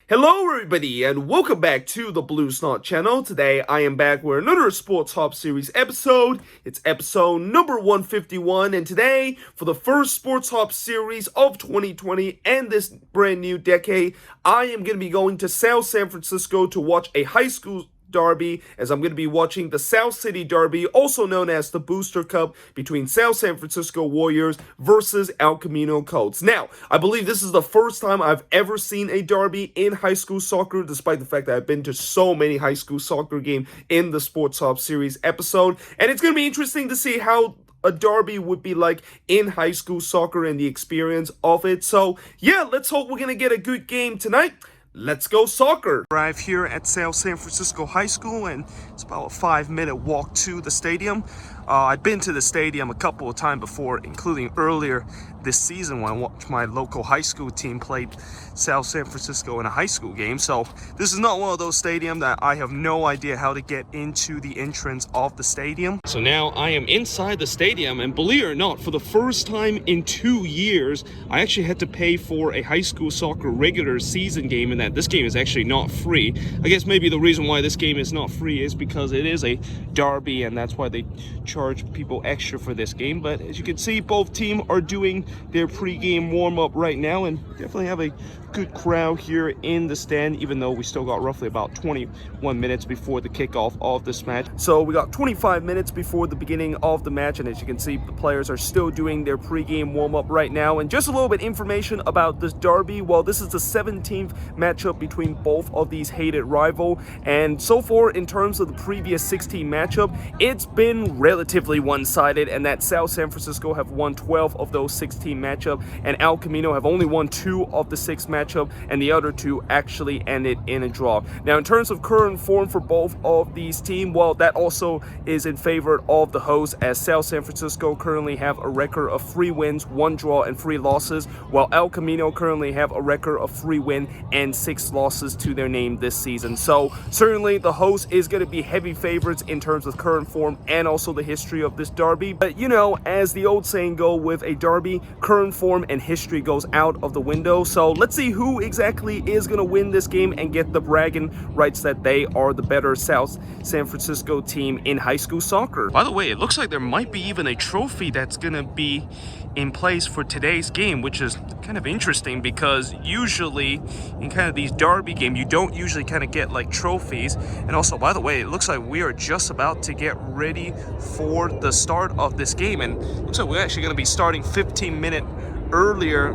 Hello everybody and welcome back to the Blue Snot channel. Today I am back with another Sporthop series episode. It's episode number 151 and today for the first Sporthop series of 2020 and this brand new decade, I am going to be going to South San Francisco to watch a high school derby, as I'm going to be watching the South City Derby, also known as the Booster Cup, between South San Francisco Warriors versus El Camino Colts. Now, I believe this is the first time I've ever seen a derby in high school soccer, despite the fact that I've been to so many high school soccer games in the Sporthop series episode, and it's going to be interesting to see how a derby would be like in high school soccer and the experience of it. So yeah, let's hope we're going to get a good game tonight. Let's go soccer! Arrive here at South San Francisco High School, and it's about a 5-minute walk to the stadium. I've been to the stadium a couple of times before, including earlier this season when I watched my local high school team play South San Francisco in a high school game. So this is not one of those stadiums that I have no idea how to get into the entrance of the stadium. So now I am inside the stadium, and believe it or not, for the first time in 2 years, I actually had to pay for a high school soccer regular season game, and that this game is actually not free. I guess maybe the reason why this game is not free is because it is a derby, and that's why they charge people extra for this game. But as you can see, both teams are doing their pre-game warm-up right now, and definitely have a good crowd here in the stand, even though we still got roughly about 21 minutes before the kickoff of this match. So we got 25 minutes before the beginning of the match, and as you can see, the players are still doing their pre-game warm-up right now. And just a little bit information about this derby. Well, this is the 17th matchup between both of these hated rivals, and so far in terms of the previous 16 matchup, it's been relatively one-sided, and that South San Francisco have won 12 of those 16 matchup, and El Camino have only won 2 of the 6 matchup, and the other 2 actually ended in a draw. Now, in terms of current form for both of these teams, well, that also is in favor of the hosts, as South San Francisco currently have a record of 3 wins, 1 draw, and 3 losses, while El Camino currently have a record of 3 wins and 6 losses to their name this season. So certainly the host is going to be heavy favorites in terms of current form and also the history of this derby. But you know, as the old saying go with a derby, current form and history goes out of the window. So let's see who exactly is going to win this game and get the bragging rights that they are the better South San Francisco team in high school soccer. By the way, it looks like there might be even a trophy that's going to be in place for today's game, which is kind of interesting because usually in kind of these derby games, you don't usually kind of get like trophies. And also, by the way, it looks like we are just about to get ready for the start of this game, and it looks like we're actually going to be starting 15 minutes earlier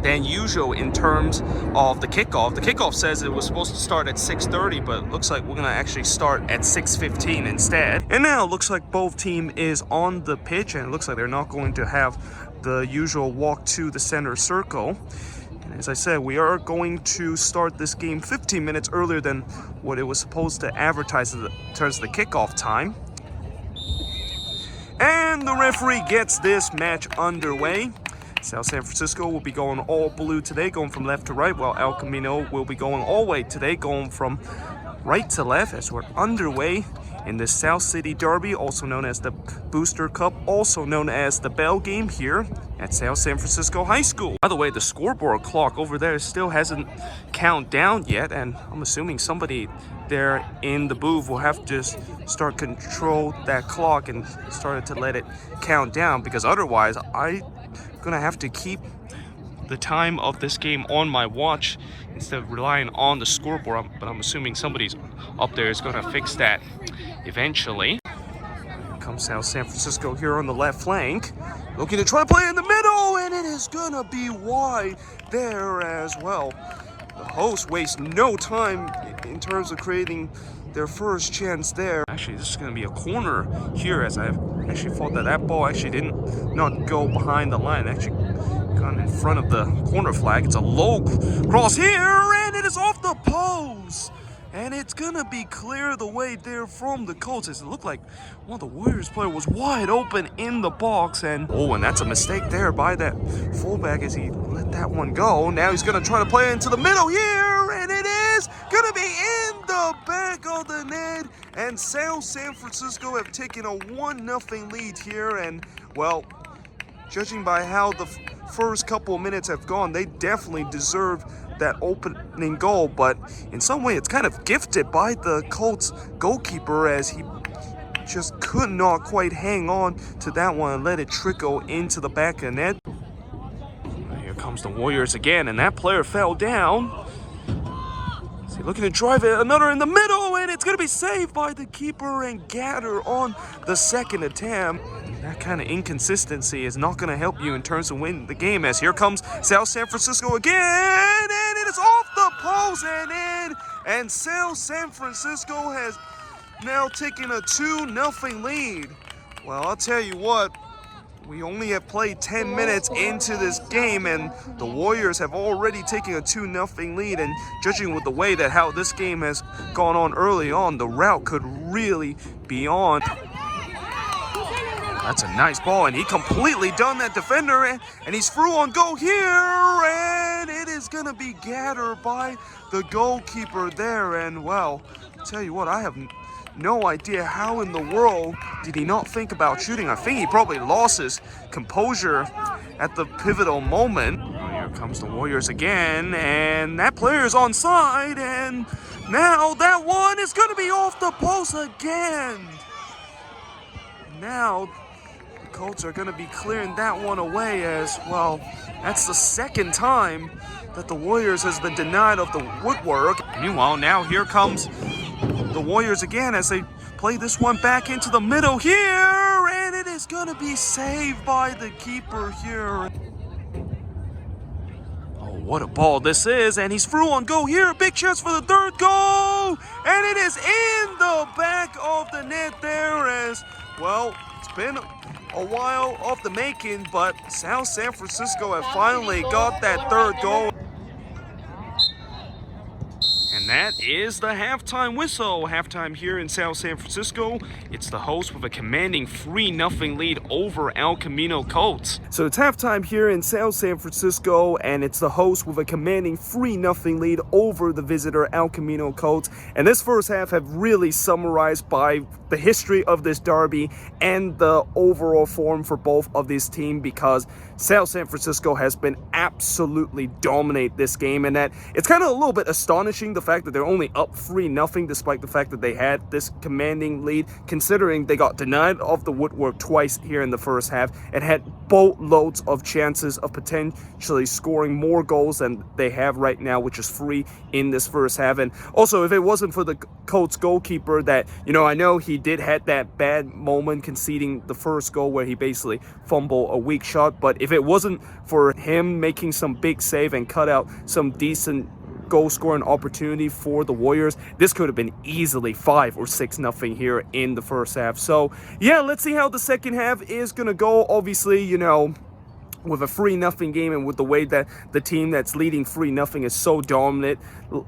than usual in terms of the kickoff. The kickoff says it was supposed to start at 6:30, but it looks like we're gonna actually start at 6:15 instead. And now it looks like both team is on the pitch, and it looks like they're not going to have the usual walk to the center circle. And as I said, we are going to start this game 15 minutes earlier than what it was supposed to advertise in terms of the kickoff time. And the referee gets this match underway. South San Francisco will be going all blue today, going from left to right, while El Camino will be going all white today, going from right to left, as we're underway in the South City Derby, also known as the Booster Cup, also known as the Bell Game here at South San Francisco High School. By the way, the scoreboard clock over there still hasn't counted down yet, and I'm assuming somebody there in the booth will have to just start control that clock and start to let it count down, because otherwise I'm gonna have to keep the time of this game on my watch instead of relying on the scoreboard. But I'm assuming somebody's up there is gonna fix that eventually. Here comes South San Francisco here on the left flank, looking to try to play in the middle, and it is gonna be wide there as well. The hosts waste no time in terms of creating their first chance there. Actually, this is going to be a corner here, as I actually thought that ball actually did not go behind the line. It actually got in front of the corner flag. It's a low cross here, and it is off the post. And it's going to be clear the way there from the Colts, as it looked like one of the Warriors player was wide open in the box. And that's a mistake there by that fullback as he let that one go. Now he's going to try to play into the middle here, and it is going to be in the back of the net. And South San Francisco have taken a 1-0 lead here. And, well, judging by how the first couple of minutes have gone, they definitely deserve that opening goal, but in some way it's kind of gifted by the Colts goalkeeper, as he just could not quite hang on to that one and let it trickle into the back of the net. Here comes the Warriors again, and that player fell down. So looking to drive it, another in the middle, and it's going to be saved by the keeper and Gatter on the second attempt. That kind of inconsistency is not going to help you in terms of winning the game, as here comes South San Francisco again, and it is off the post and in, and South San Francisco has now taken a 2-0 lead. Well, I'll tell you what, we only have played 10 minutes into this game, and the Warriors have already taken a 2-0 lead, and judging with the way that how this game has gone on early on, the route could really be on. That's a nice ball, and he completely done that defender, and he's through on goal here, and it is going to be Gatter by the goalkeeper there. And well, I'll tell you what, I have no idea how in the world did he not think about shooting. I think he probably lost his composure at the pivotal moment. Here comes the Warriors again, and that player is onside, and now that one is going to be off the post again. Now the Colts are going to be clearing that one away, as well. That's the second time that the Warriors has been denied of the woodwork. Meanwhile, now here comes the Warriors again as they play this one back into the middle here, and it is going to be saved by the keeper here. Oh, what a ball this is, and he's through on goal here. Big chance for the third goal, and it is in the back of the net there, as well. It's been a while of the making, but South San Francisco have finally got that third goal. And that is the halftime whistle. Halftime here in South San Francisco. It's the host with a commanding 3-0 lead over El Camino Colts. So it's halftime here in South San Francisco, and it's the host with a commanding 3-0 lead over the visitor El Camino Colts. And this first half have really summarized by the history of this derby and the overall form for both of this team, because South San Francisco has been absolutely dominate this game, and that it's kind of a little bit astonishing the fact that they're only up 3-0 despite the fact that they had this commanding lead, considering they got denied of the woodwork twice here in the first half and had boatloads of chances of potentially scoring more goals than they have right now, which is 3 in this first half. And also, if it wasn't for the Colts goalkeeper that, I know he did had that bad moment conceding the first goal where he basically fumbled a weak shot, but if it wasn't for him making some big save and cut out some decent goal scoring opportunity for the Warriors, this could have been easily 5 or 6-0 here in the first half. So yeah, let's see how the second half is gonna go. Obviously, with a 3-0 game, and with the way that the team that's leading 3-0 is so dominant,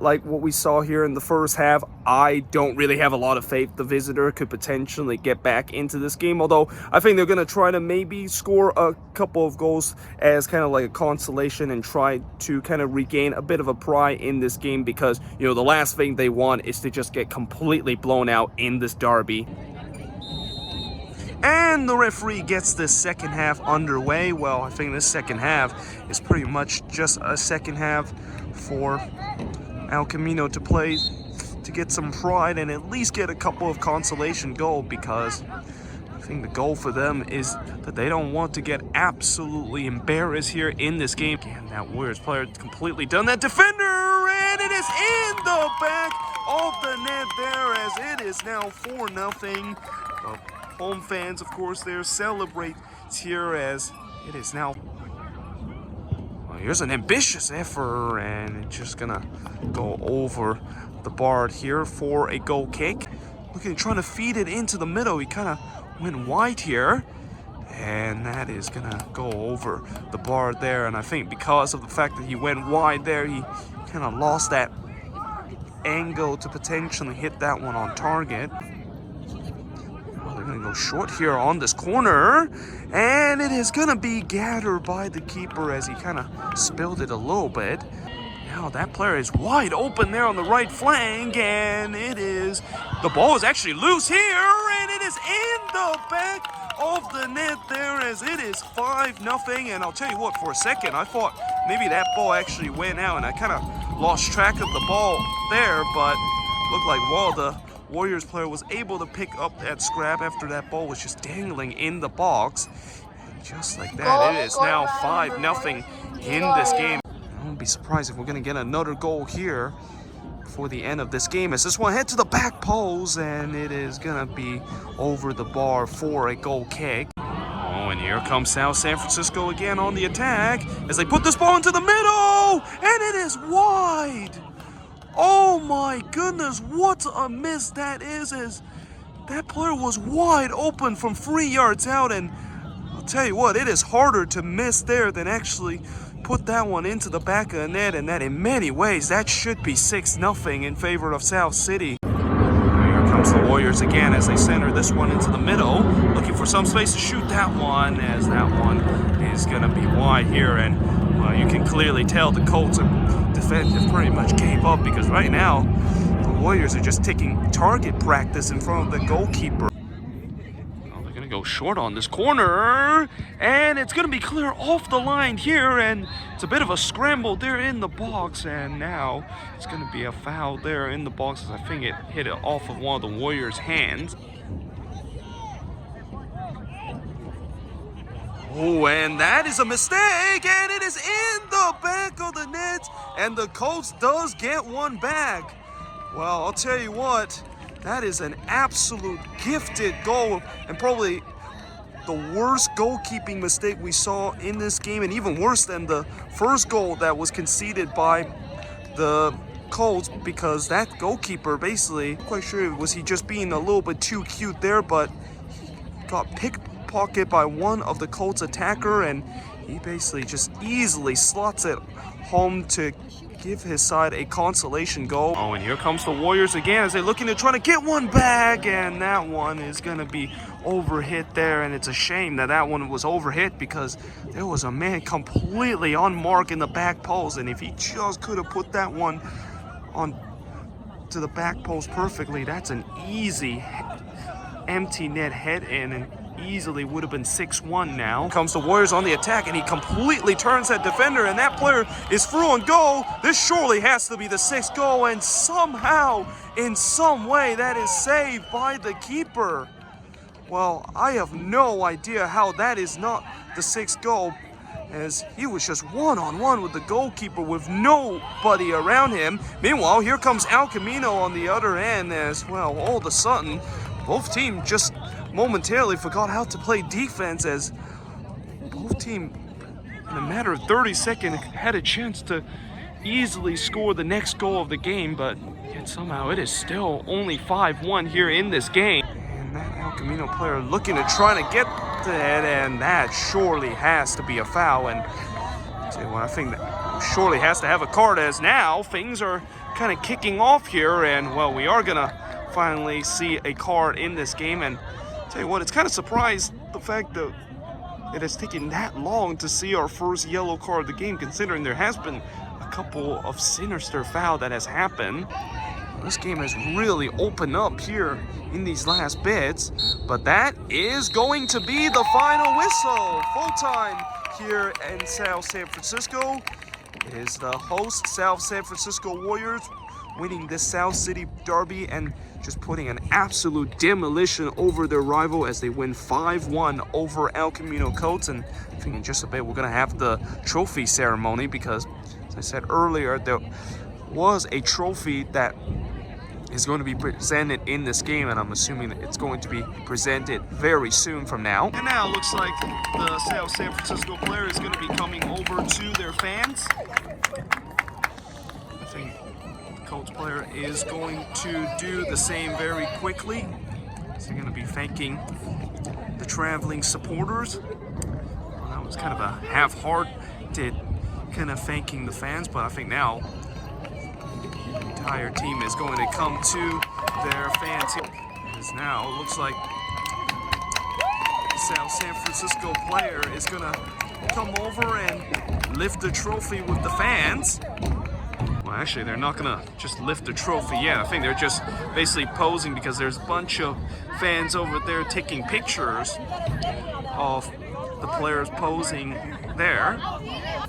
like what we saw here in the first half, I don't really have a lot of faith the visitor could potentially get back into this game. Although I think they're going to try to maybe score a couple of goals as kind of like a consolation and try to kind of regain a bit of a pride in this game, because, the last thing they want is to just get completely blown out in this derby. And the referee gets this second half underway. Well, I think this second half is pretty much just a second half for El Camino to play to get some pride and at least get a couple of consolation goals, because I think the goal for them is that they don't want to get absolutely embarrassed here in this game. Again, that Warriors player completely done that defender, and it is in the back of the net there, as it is now 4-0. Home fans, of course, there celebrate here, as it is now. Well, here's an ambitious effort, and it's just gonna go over the bar here for a goal kick. Looking, trying to feed it into the middle. He kind of went wide here, and that is gonna go over the bar there. And I think because of the fact that he went wide there, he kind of lost that angle to potentially hit that one on target. Gonna go short here on this corner, and it is gonna be Gatter by the keeper as he kind of spilled it a little bit. Now that player is wide open there on the right flank, and the ball is actually loose here, and it is in the back of the net there, as it is 5-0. And I'll tell you what, for a second I thought maybe that ball actually went out, and I kind of lost track of the ball there, but looked like the Warriors player was able to pick up that scrap after that ball was just dangling in the box. And just like that, it is now 5-0 in this game. I won't be surprised if we're going to get another goal here before the end of this game, as this one head to the back post, and it is going to be over the bar for a goal kick. Oh, and here comes South San Francisco again on the attack as they put this ball into the middle, and it is wide. Oh my goodness, what a miss that is, as that player was wide open from 3 yards out, and I'll tell you what, it is harder to miss there than actually put that one into the back of the net, and that in many ways, that should be 6-0 in favor of South City. Here comes the Warriors again as they center this one into the middle, looking for some space to shoot that one, as that one is going to be wide here, and well, you can clearly tell the Colts defensive pretty much gave up, because right now the Warriors are just taking target practice in front of the goalkeeper. Well, they're going to go short on this corner, and it's going to be clear off the line here, and it's a bit of a scramble there in the box, and now it's going to be a foul there in the box, as I think it hit it off of one of the Warriors' hands. Oh, and that is a mistake, and it is in the back of the net, and the Colts does get one back. Well, I'll tell you what, that is an absolute gifted goal, and probably the worst goalkeeping mistake we saw in this game, and even worse than the first goal that was conceded by the Colts, because that goalkeeper basically, I'm quite sure was he just being a little bit too cute there, but he got pickpocket by one of the Colts attacker, and he basically just easily slots it home to give his side a consolation goal. Oh, and here comes the Warriors again as they're looking to try to get one back, and that one is going to be overhit there, and it's a shame that that one was overhit, because there was a man completely on mark in the back post, and if he just could have put that one on to the back post perfectly, that's an easy empty net head in, and easily would have been 6-1 now. Comes the Warriors on the attack, and he completely turns that defender, and that player is through on goal. This surely has to be the 6th goal, and somehow, in some way, that is saved by the keeper. Well, I have no idea how that is not the 6th goal, as he was just one-on-one with the goalkeeper with nobody around him. Meanwhile, here comes Camino on the other end, as well, all of a sudden, both teams just momentarily forgot how to play defense, as both teams in a matter of 30 seconds had a chance to easily score the next goal of the game, but yet somehow it is still only 5-1 here in this game. And that Camino player looking to try to get that, and that surely has to be a foul, and I'll tell you what, I think that surely has to have a card, as now things are kind of kicking off here, and well, we are gonna finally see a card in this game. And tell you what, it's kind of surprised the fact that it has taken that long to see our first yellow card of the game, considering there has been a couple of sinister foul that has happened. This game has really opened up here in these last bits, but that is going to be the final whistle. Full time here in South San Francisco. It is the host South San Francisco Warriors winning this South City Derby and just putting an absolute demolition over their rival as they win 5-1 over Camino Colts. And I think in just a bit we're going to have the trophy ceremony, because as I said earlier, there was a trophy that is going to be presented in this game, and I'm assuming that it's going to be presented very soon from now. And now it looks like the South San Francisco player is going to be coming over to their fans. I think the Colts player is going to do the same very quickly. So they're going to be thanking the traveling supporters. Well, that was kind of a half-hearted kind of thanking the fans, but I think now the entire team is going to come to their fans here. As now it looks like the South San Francisco player is going to come over and lift the trophy with the fans. Well, actually, they're not going to just lift the trophy yet. I think they're just basically posing, because there's a bunch of fans over there taking pictures of the players posing there.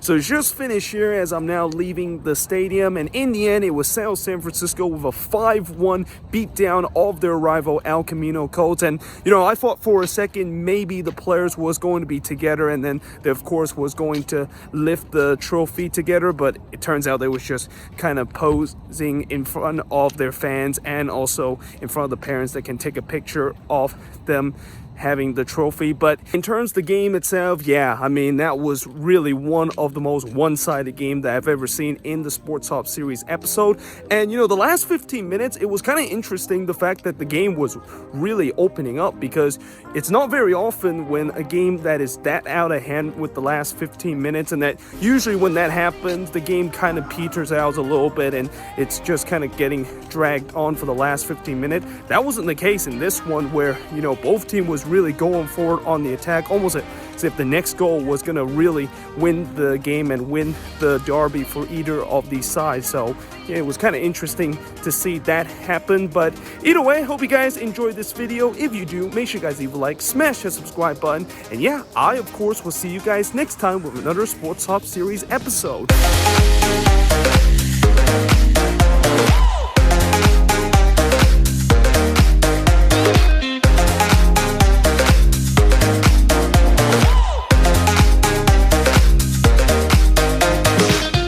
So just finished here as I'm now leaving the stadium, and in the end it was South San Francisco with a 5-1 beatdown of their rival El Camino Colts. And you know, I thought for a second maybe the players was going to be together and then they of course was going to lift the trophy together, but it turns out they was just kind of posing in front of their fans and also in front of the parents that can take a picture of them having the trophy. But in terms of the game itself, yeah, I mean, that was really one of the most one-sided game that I've ever seen in the Sporthop series episode. And you know, the last 15 minutes, it was kind of interesting, the fact that the game was really opening up, because it's not very often when a game that is that out of hand with the last 15 minutes, and that usually when that happens, the game kind of peters out a little bit and it's just kind of getting dragged on for the last 15 minutes. That wasn't the case in this one, where, you know, both teams was really going forward on the attack, almost as if the next goal was going to really win the game and win the derby for either of these sides. So yeah, it was kind of interesting to see that happen. But either way, hope you guys enjoyed this video. If you do, make sure you guys leave a like, smash that subscribe button, and yeah, I of course will see you guys next time with another Sports Hop series episode.